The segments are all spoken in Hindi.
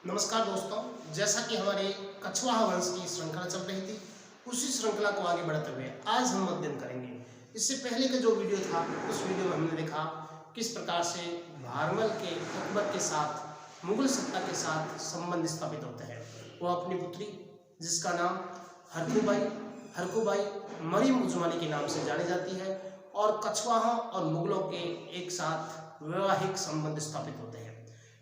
नमस्कार दोस्तों, जैसा कि हमारे कछवाहा वंश की श्रृंखला चल रही थी, उसी श्रृंखला को आगे बढ़ाते हुए आज हम अध्ययन करेंगे। इससे पहले का जो वीडियो था, उस वीडियो में हमने देखा किस प्रकार से भारमल के अकबर के साथ मुगल सत्ता के साथ संबंध स्थापित होते हैं। वो अपनी पुत्री जिसका नाम हरकुबाई मरियम उजमानी के नाम से जानी जाती है और कछवाहा और मुगलों के एक साथ वैवाहिक संबंध स्थापित होते हैं।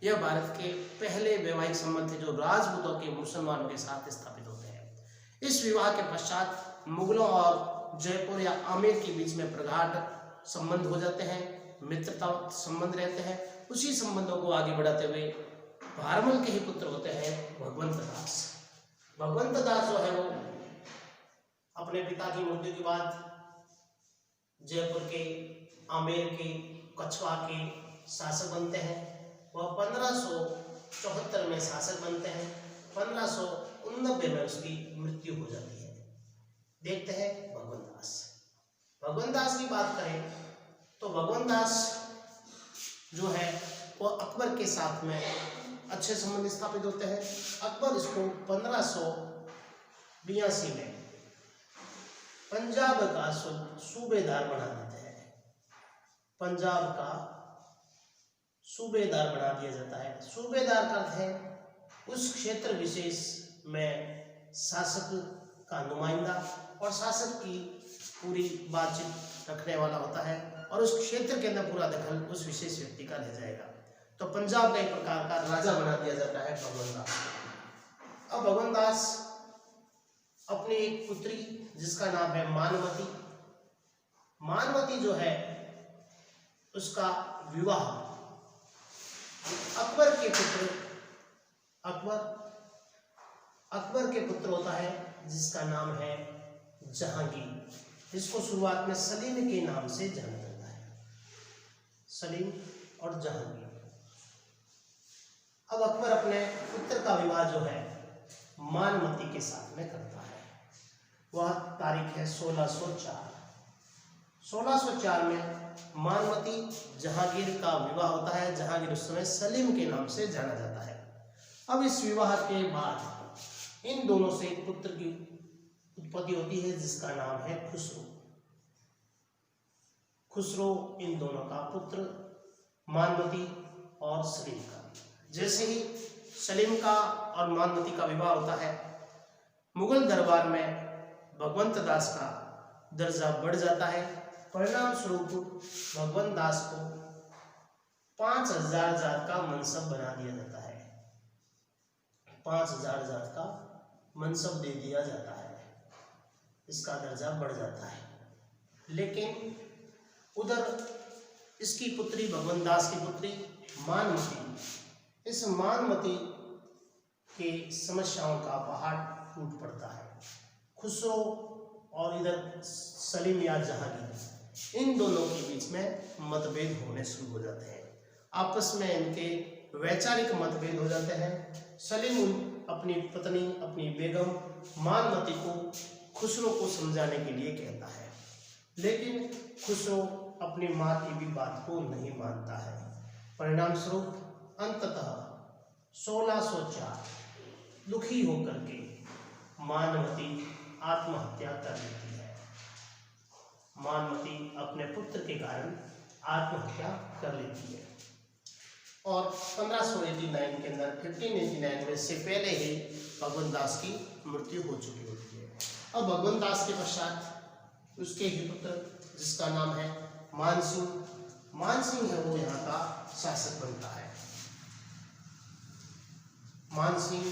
यह भारत के पहले वैवाहिक संबंध थे जो राजपूतों के मुसलमानों के साथ स्थापित होते हैं। इस विवाह के पश्चात मुगलों और जयपुर या आमेर के बीच में प्रगाढ़ संबंध हो जाते हैं, मित्रता संबंध रहते हैं। उसी संबंधों को आगे बढ़ाते हुए भारमल के ही पुत्र होते हैं भगवंत दास। भगवंत दास जो है वो अपने पिता की मृत्यु के बाद जयपुर के, आमेर के, कछवाहा के शासक बनते हैं। वह 1574 में शासक बनते हैं। 1589 में उसकी मृत्यु हो जाती है। देखते हैं भगवंत दास की बात करें तो भगवंत दास जो है वो अकबर के साथ में अच्छे संबंध स्थापित होते हैं। अकबर इसको 1582 में पंजाब का सूबेदार बना देते हैं। पंजाब का सूबेदार बना दिया जाता है। सूबेदार का अर्थ है उस क्षेत्र विशेष में शासक का नुमाइंदा और शासक की पूरी बातचीत रखने वाला होता है और उस क्षेत्र के अंदर पूरा दखल उस विशेष व्यक्ति का रह जाएगा। तो पंजाब का एक प्रकार का राजा बना दिया जाता है भगवंत दास। अब भगवंत दास अपनी एक पुत्री जिसका नाम है मानवती जो है उसका विवाह अकबर के पुत्र होता है जिसका नाम है जहांगीर, जिसको शुरुआत में सलीम के नाम से जाना जाता है। सलीम और जहांगीर। अब अकबर अपने पुत्र का विवाह जो है मानवती के साथ में करता है। वह तारीख है 1604 में मानवती जहांगीर का विवाह होता है। जहांगीर उस समय सलीम के नाम से जाना जाता है। अब इस विवाह के बाद इन दोनों से एक पुत्र की उत्पत्ति होती है जिसका नाम है खुसरो इन दोनों का पुत्र मानवती और सलीम का। जैसे ही सलीम का और मानवती का विवाह होता है, मुगल दरबार में भगवंत दास का दर्जा बढ़ जाता है। परिणाम स्वरूप भगवंत दास को 5000 जात का मनसब बना दिया जाता है। 5000 जात का मनसब दे दिया जाता है। इसका दर्जा बढ़ जाता है। लेकिन उधर इसकी पुत्री भगवंत दास की पुत्री इस मानवती के समस्याओं का पहाड़ टूट पड़ता है। खुसरो और इधर सलीम या जहांगीर, इन दोनों के बीच में मतभेद होने शुरू हो जाते हैं। आपस में इनके वैचारिक मतभेद हो जाते हैं। सलीम अपनी पत्नी, अपनी बेगम मानवती को खुसरो को समझाने के लिए कहता है, लेकिन खुसरो अपनी माँ की भी बात को नहीं मानता है। परिणाम स्वरूप अंततः 1604 दुखी होकर के मानवती आत्महत्या कर लेती है। मानवती अपने पुत्र के कारण आत्महत्या कर लेती है और 1589 के अंदर 1589 में से पहले ही भगवंत दास की मृत्यु हो चुकी होती है। अब भगवंत दास के पश्चात उसके ही पुत्र जिसका नाम है मानसिंह है वो यहाँ का शासक बनता है। मानसिंह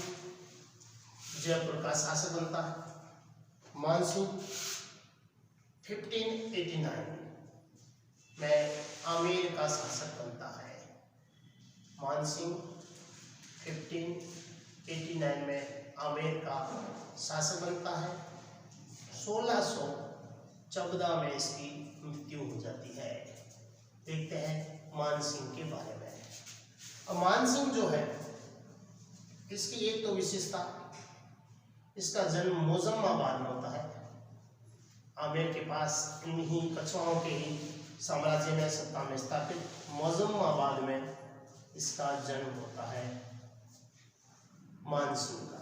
जयपुर का शासक बनता है। मानसिंह 1589 में आमेर का शासक बनता है। मानसिंह 1589 में आमेर का शासक बनता है। 1614 में इसकी मृत्यु हो जाती है। देखते हैं मानसिंह के बारे में। अब मानसिंह जो है, इसकी एक तो विशेषता, इसका जन्म मोजम्माबाद में होता है। आमेर के पास इन्हीं कछवाहों के ही साम्राज्य में सत्ता में स्थापित मोजम्माबाद में इसका जन्म होता है। मानसिंह का।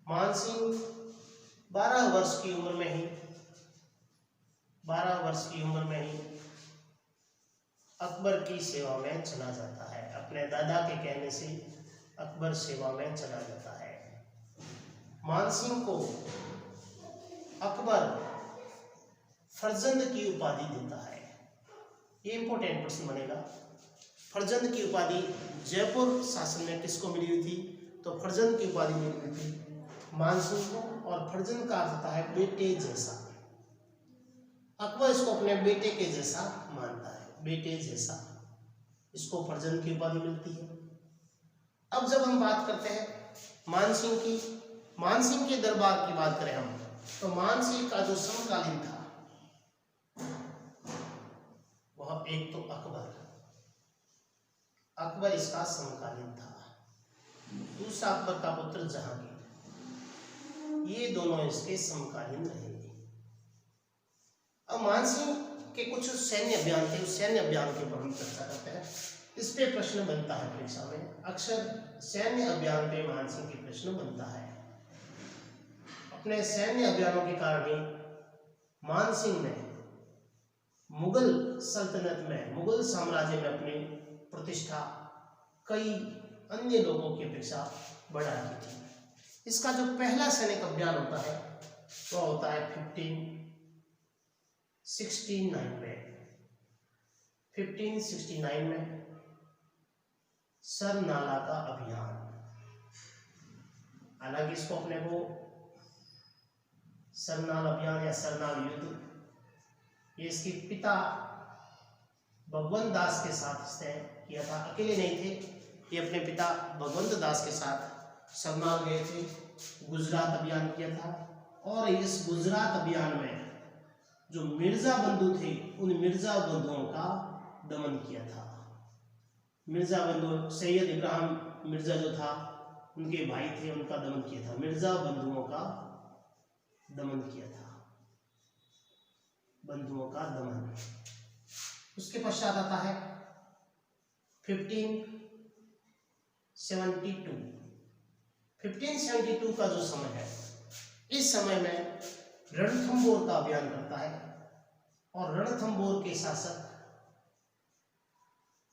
मानसिंह 12 वर्ष की उम्र में ही 12 वर्ष की उम्र में ही अकबर की सेवा में चला जाता है। अपने दादा के कहने से अकबर सेवा में चला जाता है। मानसिंह को अकबर फरजंद की उपाधि देता है। ये इंपॉर्टेंट प्रश्न बनेगा। फरजंद की उपाधि जयपुर शासन में किसको मिली हुई थी? तो फरजंद की उपाधि मिली हुई थी मानसिंह को, और फरजंद का अर्थ होता है बेटे जैसा। अकबर इसको अपने बेटे के जैसा मानता है, बेटे जैसा, इसको फरजंद की उपाधि मिलती है। अब जब हम बात करते हैं मानसिंह की, मानसिंह के दरबार की बात करें हम, तो मानसिंह का जो समकालीन था वह एक तो अकबर इसका समकालीन था, दूसरा अकबर का पुत्र जहांगीर, ये दोनों इसके समकालीन रहे। अब मानसिंह के कुछ सैन्य अभियान थे, उस सैन्य अभियान के ऊपर हम चर्चा करते हैं। इस पे प्रश्न बनता है परीक्षा में, अक्सर सैन्य अभियान पे मानसिंह के प्रश्न बनता है। अपने सैन्य अभियानों के कारण ही मानसिंह ने मुगल सल्तनत में, मुगल साम्राज्य में अपनी प्रतिष्ठा कई अन्य लोगों की अपेक्षा बढ़ा दी थी। इसका जो पहला सैनिक अभियान होता है वह होता है 1569 में सरनाला का अभियान। हालांकि इसको अपने को सरनाल अभियान या सरनाल युद्ध, ये इसके पिता भगवंत दास के साथ इसने किया था, अकेले नहीं थे, ये अपने पिता भगवंत दास के साथ सरनाल गए थे, गुजरात अभियान किया था। और इस गुजरात अभियान में जो मिर्जा बंधु थे, उन मिर्जा बंधुओं का दमन किया था। मिर्जा बंधु सैयद इब्राहिम मिर्जा जो था, उनके भाई थे, उनका दमन किया था, मिर्जा बंधुओं का दमन किया था, बंधुओं का दमन। उसके पश्चात आता है 1572 का जो समय है, इस समय में रणथंबोर का अभियान करता है, और रणथंबोर के शासक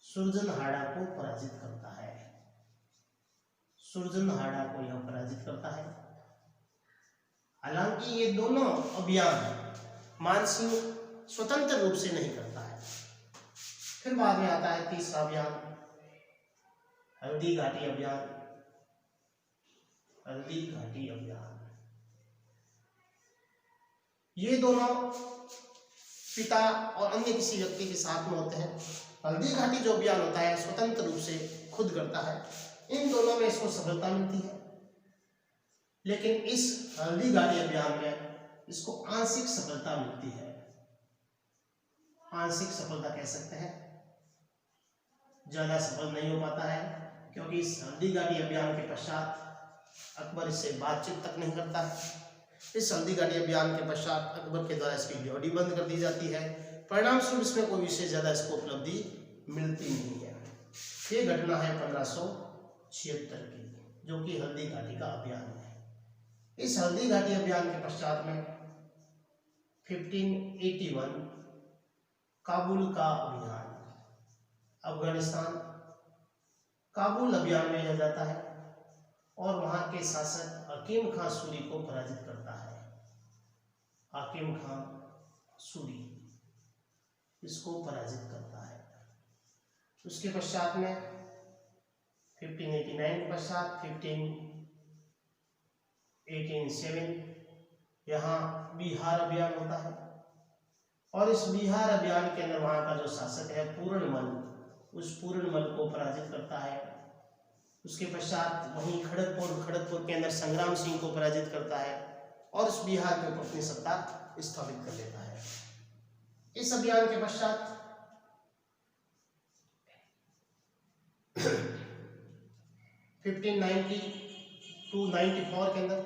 सुरजनहाड़ा को पराजित करता है। सुरजनहाड़ा को यह पराजित करता है। हालांकि ये दोनों अभियान मानसिंह स्वतंत्र रूप से नहीं करता है। फिर बाद में आता है तीसरा अभियान, हल्दी घाटी अभियान। हल्दी घाटी अभियान, ये दोनों पिता और अन्य किसी व्यक्ति के साथ में होते हैं। हल्दी घाटी जो अभियान होता है स्वतंत्र रूप से खुद करता है। इन दोनों में इसको सफलता मिलती है, लेकिन इस हल्दी घाटी अभियान में इसको आंशिक सफलता मिलती है। आंशिक सफलता कह सकते हैं, ज्यादा सफल नहीं हो पाता है, क्योंकि इस हल्दी घाटी अभियान के पश्चात अकबर इससे बातचीत तक नहीं करता है। इस हल्दी घाटी अभियान के पश्चात अकबर के द्वारा इसकी ड्यूटी बंद कर दी जाती है। परिणाम स्वरूप इसमें कोई विशेष ज्यादा इसको उपलब्धि मिलती नहीं है। ये घटना है 1576 की, जो कि हल्दी घाटी का अभियान है। इस हल्दी घाटी अभियान के पश्चात में 1581 काबुल का अभियान, अफगानिस्तान काबुल अभियान में लिया जाता है, और वहां के शासक हकीम खां सूरी को पराजित करता है। हकीम खां सूरी इसको पराजित करता है। उसके पश्चात में 1589 के पश्चात 1587 यहाँ बिहार अभियान होता है, और इस बिहार अभियान के अंदर वहां का जो शासक है पूर्णमल, उस पूर्णमल को पराजित करता है। उसके पश्चात वहीं खड़गपुर के अंदर संग्राम सिंह को पराजित करता है, और इस बिहार के ऊपर अपनी सत्ता स्थापित कर लेता है। इस अभियान के पश्चात 1590-94 के अंदर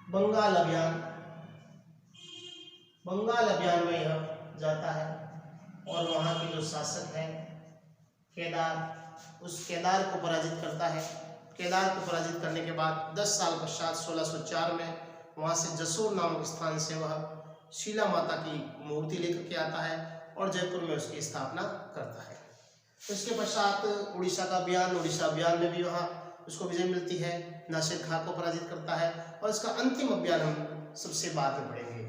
बंगाल अभियान में यह जाता है, और वहां के जो शासक है केदार, उस केदार को पराजित करता है। केदार को पराजित करने के बाद 10 साल पश्चात 1604 में वहां से जसोर नामक स्थान से वह शीला माता की मूर्ति लेकर के आता है और जयपुर में उसकी स्थापना करता है। इसके पश्चात उड़ीसा का अभियान, उड़ीसा अभियान में भी वहाँ उसको विजय मिलती है, नासिर खां को पराजित करता है और इसका अंतिम अभियान हम सबसे बाद में पढ़ेंगे।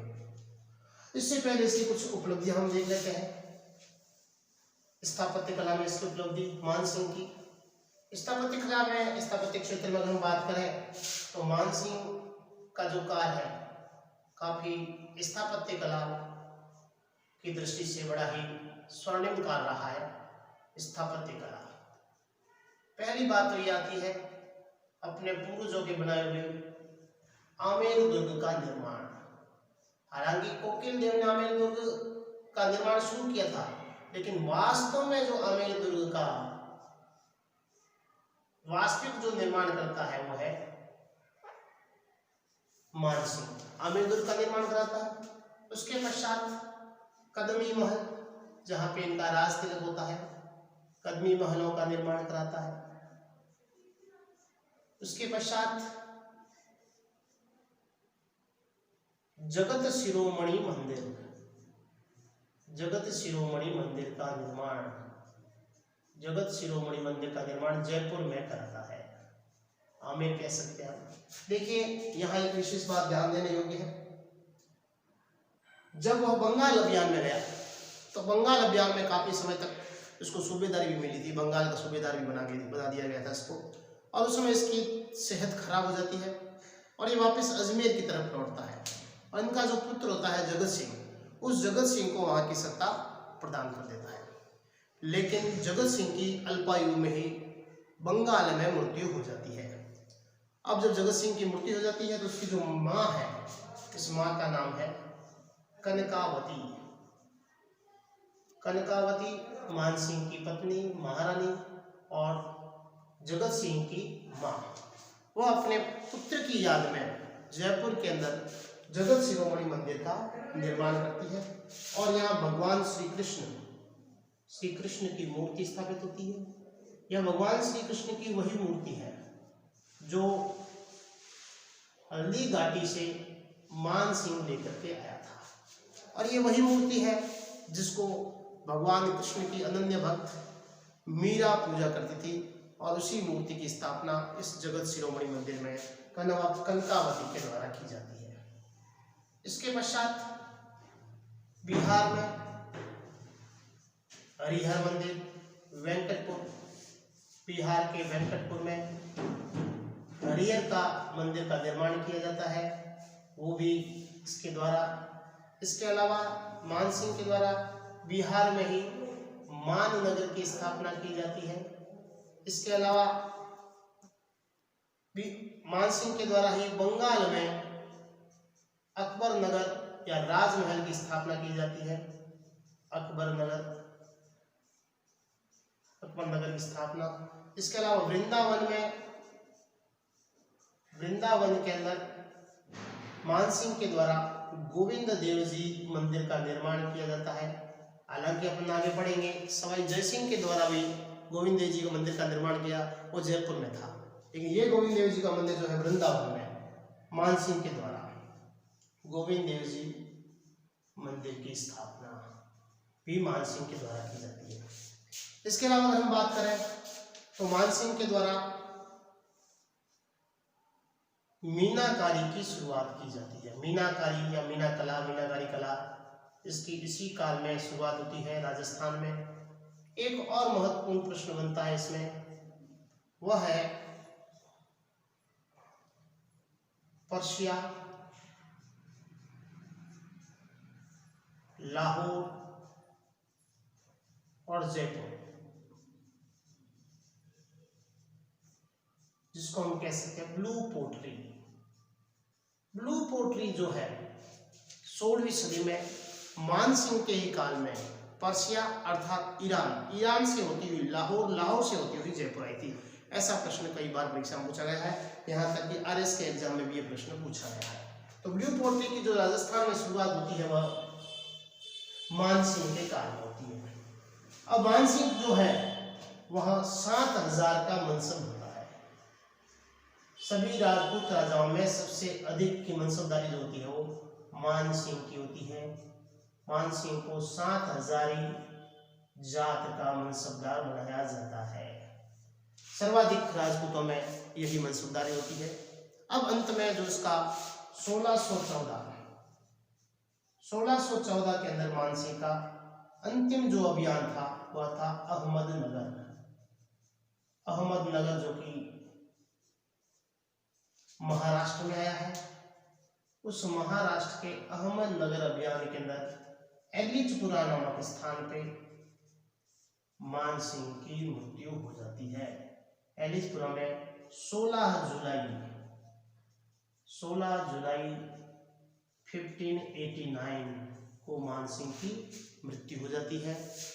इससे पहले इसकी कुछ उपलब्धियां हम देख लेते हैं। स्थापत्य कला में इसकी उपलब्धि मानसिंह की। स्थापत्य कला में, स्थापत्य क्षेत्र में अगर हम बात करें तो मानसिंह का जो कार्य है काफी स्थापत्य कला की दृष्टि से बड़ा ही स्वर्णिम कार्य रहा है। स्थापत्य कला, पहली बात तो ये आती है अपने पूर्वजों के बनाए हुए आमेर दुर्ग का निर्माण। हालांकि कोकिल देव ने आमेर दुर्ग का निर्माण शुरू किया था, लेकिन वास्तव में जो आमेर दुर्ग का वास्तविक जो निर्माण करता है वो है मानसिंह। आमेर दुर्ग का निर्माण कराता है। उसके पश्चात कदमी महल, जहां पे इनका राज तिलक होता है, कदमी महलों का निर्माण कराता है। उसके पश्चात जगत शिरोमणि मंदिर, जगत शिरोमणि मंदिर का निर्माण, जगत शिरोमणि मंदिर का निर्माण जयपुर में कराता है। आमेर कह सकते हैं आप। देखिए यहाँ एक विशेष बात ध्यान देने योग्य है। जब वह बंगाल अभियान में गया तो बंगाल अभियान में काफी समय तक इसको सूबेदारी भी मिली थी, बंगाल का सूबेदार भी बना दिया गया था इसको, और उस समय इसकी सेहत खराब हो जाती है और ये वापस अजमेर की तरफ लौटता है और इनका जो पुत्र होता है जगत सिंह, उस जगत सिंह को वहां की सत्ता प्रदान कर देता है। लेकिन जगत सिंह की अल्पायु में ही बंगाल में मृत्यु हो जाती है। अब जब जगत सिंह की मृत्यु हो जाती है तो उसकी जो माँ है, इस माँ का नाम है कनकावती। कनकावती मानसिंह की पत्नी, महारानी और जगत सिंह की माँ, वह अपने पुत्र की याद में जयपुर के अंदर जगत शिरोमणि मंदिर का निर्माण करती है और यहाँ भगवान श्री कृष्ण की मूर्ति स्थापित होती है। यह भगवान श्री कृष्ण की वही मूर्ति है जो हल्दी घाटी से मानसिंह लेकर के आया था, और ये वही मूर्ति है जिसको भगवान कृष्ण की अनन्य भक्त मीरा पूजा करती थी और उसी मूर्ति की स्थापना इस जगत शिरोमणि मंदिर में कनकावती के द्वारा की जाती है। इसके पश्चात बिहार में हरिहर मंदिर, वेंकटपुर, बिहार के वेंकटपुर में हरिहर का मंदिर का निर्माण किया जाता है, वो भी इसके द्वारा। इसके अलावा मानसिंह के द्वारा बिहार में ही माननगर की स्थापना की जाती है। इसके अलावा मानसिंह के द्वारा ही बंगाल में अकबर नगर या राजमहल की स्थापना की जाती है। अकबर नगर की स्थापना। इसके अलावा वृंदावन के अंदर मानसिंह के द्वारा गोविंद देव जी मंदिर का निर्माण किया जाता है। हालांकि अपन आगे पढ़ेंगे सवाई जयसिंह के द्वारा भी गोविंद देव जी का मंदिर का निर्माण किया, वो जयपुर में था, लेकिन ये गोविंद देव जी का मंदिर जो है वृंदावन में मानसिंह के द्वारा गोविंद देव जी मंदिर की स्थापना भी मानसिंह के द्वारा की जाती है। इसके अलावा अगर हम बात करें तो मानसिंह के द्वारा मीनाकारी की शुरुआत की जाती है। मीनाकारी या मीनाकारी कला इसकी इसी काल में शुरुआत होती है राजस्थान में। एक और महत्वपूर्ण प्रश्न बनता है इसमें, वह है पर्शिया, लाहौर और जयपुर, जिसको हम कह सकते हैं ब्लू पोट्री। ब्लू पोट्री जो है 16वीं सदी में मानसिंह के ही काल में पर्शिया अर्थात ईरान से होती हुई लाहौर से होती हुई जयपुर आई थी। ऐसा प्रश्न कई बार परीक्षा में पूछा गया है, यहाँ तक कि आरएस के एग्जाम में भी ये प्रश्न पूछा गया है। तो ब्लू पोट्री की जो राजस्थान में शुरुआत होती है वह मानसिंह के काल में होती है। अब मानसिंह जो है वह 7000 का मनसब होता है। सभी राजपूत राजाओं में सबसे अधिक की मनसबदारी जो होती है वो मान सिंह की होती है। मान सिंह को 7 हजारी जात का मनसबदार बनाया जाता है। सर्वाधिक राजपूतों में यही मनसबदारी होती है। अब अंत में जो इसका 1614 के अंदर मान सिंह का अंतिम जो अभियान था वह था अहमदनगर। अहमदनगर जो कि महाराष्ट्र में आया है। उस महाराष्ट्र के अहमदनगर अभियान के अंदर एलिचपुरा नामक स्थान पे मान सिंह की मृत्यु हो जाती है। एलिचपुरा में 16 जुलाई 1589 को मान सिंह की मृत्यु हो जाती है।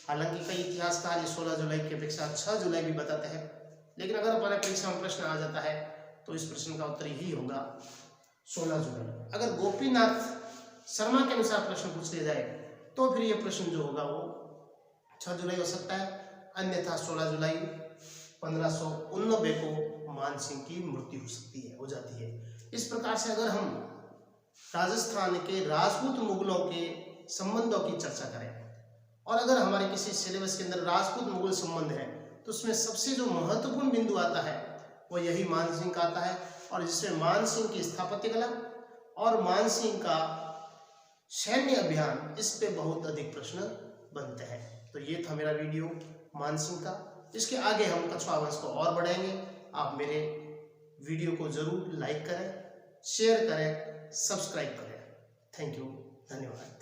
हालांकि कई इतिहासकार 16 जुलाई की अपेक्षा 6 जुलाई भी बताते हैं, लेकिन अगर हमारे परीक्षा में प्रश्न आ जाता है तो इस प्रश्न का उत्तर ही होगा 16 जुलाई। अगर गोपीनाथ शर्मा के अनुसार प्रश्न पूछ लिया जाए तो फिर ये प्रश्न जो होगा वो 6 जुलाई हो सकता है, अन्यथा 16 जुलाई 1589 को मान सिंह की मृत्यु हो जाती है। इस प्रकार से अगर हम राजस्थान के राजपूत मुगलों के संबंधों की चर्चा करें और अगर हमारे किसी सिलेबस के अंदर राजपूत मुगल संबंध है तो उसमें सबसे जो महत्वपूर्ण बिंदु आता है वो यही मान सिंह का आता है, और जिसमें मान सिंह की स्थापत्य कला और मान सिंह का सैन्य अभियान, इस पे बहुत अधिक प्रश्न बनते हैं। तो ये था मेरा वीडियो मान सिंह का। इसके आगे हम कछवाहा वंश को और बढ़ाएंगे। आप मेरे वीडियो को जरूर लाइक करें, शेयर करें, सब्सक्राइब करें। थैंक यू, धन्यवाद।